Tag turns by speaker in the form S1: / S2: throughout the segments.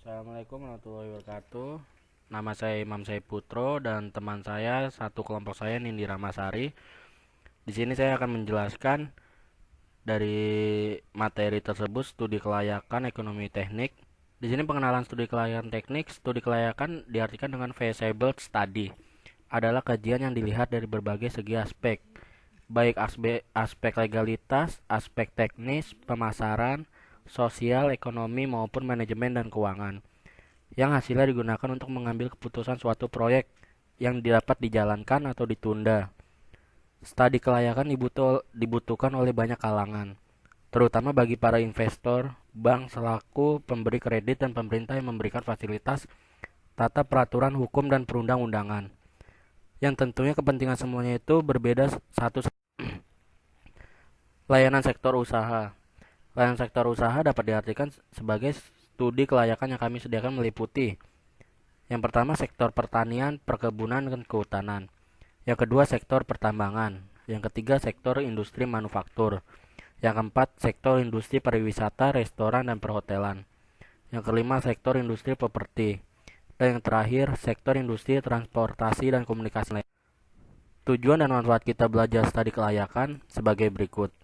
S1: Assalamualaikum warahmatullahi wabarakatuh. Nama saya Imam Saiputro dan teman saya satu kelompok saya Nindi Ramasari. Di sini saya akan menjelaskan dari materi tersebut studi kelayakan ekonomi teknik. Di sini pengenalan studi kelayakan teknik. Studi kelayakan diartikan dengan feasible study adalah kajian yang dilihat dari berbagai segi aspek, baik aspek legalitas, aspek teknis, pemasaran, sosial, ekonomi maupun manajemen dan keuangan, yang hasilnya digunakan untuk mengambil keputusan suatu proyek yang dapat dijalankan atau ditunda. Studi kelayakan dibutuhkan oleh banyak kalangan, terutama bagi para investor, bank selaku pemberi kredit dan pemerintah yang memberikan fasilitas, tata peraturan hukum dan perundang-undangan. Yang tentunya kepentingan semuanya itu berbeda satu. Layanan sektor usaha. Layanan sektor usaha dapat diartikan sebagai studi kelayakan yang kami sediakan meliputi: yang pertama, sektor pertanian, perkebunan, dan kehutanan. Yang kedua, sektor pertambangan. Yang ketiga, sektor industri manufaktur. Yang keempat, sektor industri pariwisata, restoran, dan perhotelan. Yang kelima, sektor industri properti. Dan yang terakhir, sektor industri transportasi dan komunikasi. Tujuan dan manfaat kita belajar studi kelayakan sebagai berikut.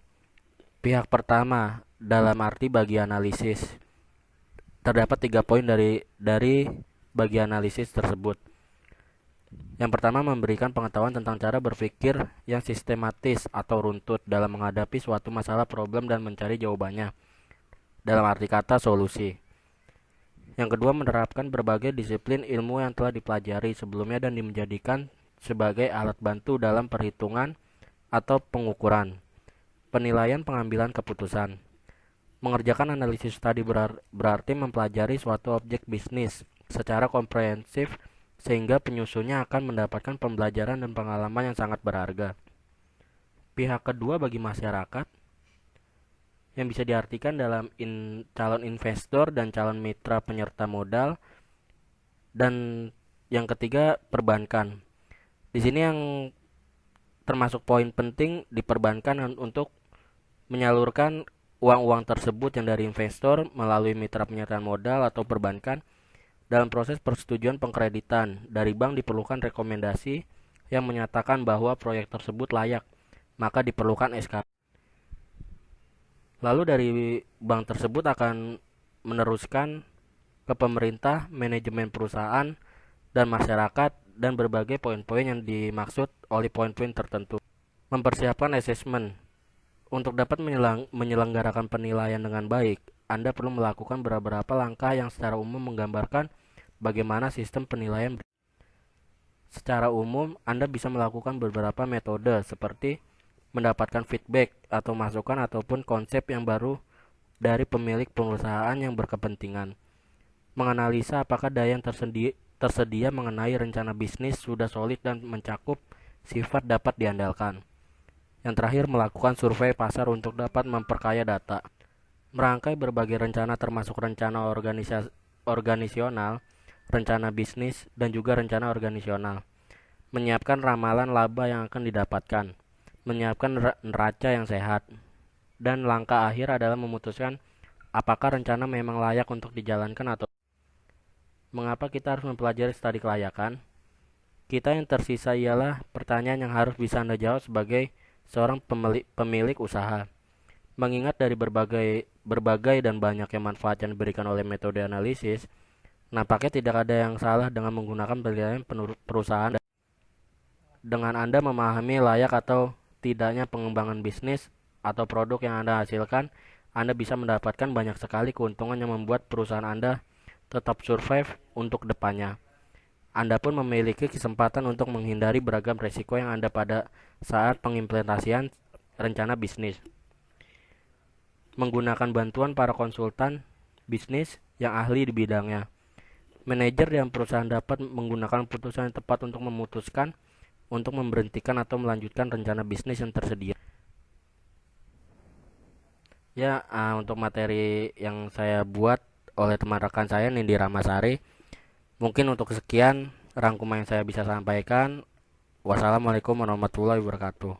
S1: Pihak pertama, dalam arti bagi analisis. Terdapat 3 poin dari bagi analisis tersebut. Yang pertama, memberikan pengetahuan tentang cara berpikir yang sistematis atau runtut dalam menghadapi suatu masalah problem dan mencari jawabannya, dalam arti kata solusi. Yang kedua, menerapkan berbagai disiplin ilmu yang telah dipelajari sebelumnya dan menjadikan sebagai alat bantu dalam perhitungan atau pengukuran, penilaian, pengambilan keputusan. Mengerjakan analisis tadi berarti mempelajari suatu objek bisnis secara komprehensif sehingga penyusunnya akan mendapatkan pembelajaran dan pengalaman yang sangat berharga. Pihak kedua bagi masyarakat, yang bisa diartikan dalam calon investor dan calon mitra penyerta modal. Dan yang ketiga, perbankan. Di sini yang termasuk poin penting di perbankan untuk menyalurkan uang-uang tersebut yang dari investor melalui mitra penyertaan modal atau perbankan. Dalam proses persetujuan pengkreditan dari bank diperlukan rekomendasi yang menyatakan bahwa proyek tersebut layak, maka diperlukan SK. Lalu dari bank tersebut akan meneruskan ke pemerintah, manajemen perusahaan, dan masyarakat, dan berbagai poin-poin yang dimaksud oleh poin-poin tertentu. Mempersiapkan asesmen. Untuk dapat menyelenggarakan penilaian dengan baik, Anda perlu melakukan beberapa langkah yang secara umum menggambarkan bagaimana sistem penilaian. Secara umum, Anda bisa melakukan beberapa metode seperti mendapatkan feedback atau masukan ataupun konsep yang baru dari pemilik perusahaan yang berkepentingan. Menganalisa apakah daya yang tersedia mengenai rencana bisnis sudah solid dan mencakup sifat dapat diandalkan. Yang terakhir, melakukan survei pasar untuk dapat memperkaya data. Merangkai berbagai rencana termasuk rencana organisasional, rencana bisnis, dan juga rencana organisasional. Menyiapkan ramalan laba yang akan didapatkan. Menyiapkan neraca yang sehat. Dan langkah akhir adalah memutuskan apakah rencana memang layak untuk dijalankan atau. Mengapa kita harus mempelajari studi kelayakan? Kita yang tersisa ialah pertanyaan yang harus bisa Anda jawab sebagai seorang pemilik usaha. Mengingat dari berbagai dan banyaknya manfaat yang diberikan oleh metode analisis, nampaknya tidak ada yang salah dengan menggunakan penilaian perusahaan. Dengan Anda memahami layak atau tidaknya pengembangan bisnis atau produk yang Anda hasilkan, Anda bisa mendapatkan banyak sekali keuntungan yang membuat perusahaan Anda tetap survive untuk depannya. Anda pun memiliki kesempatan untuk menghindari beragam resiko yang ada pada saat pengimplementasian rencana bisnis. Menggunakan bantuan para konsultan bisnis yang ahli di bidangnya. Manajer dan perusahaan dapat menggunakan putusan yang tepat untuk memutuskan untuk memberhentikan atau melanjutkan rencana bisnis yang tersedia. Ya, untuk materi yang saya buat oleh teman rekan saya Nindi Ramasari. Mungkin untuk sekian rangkuman yang saya bisa sampaikan. Wassalamualaikum warahmatullahi wabarakatuh.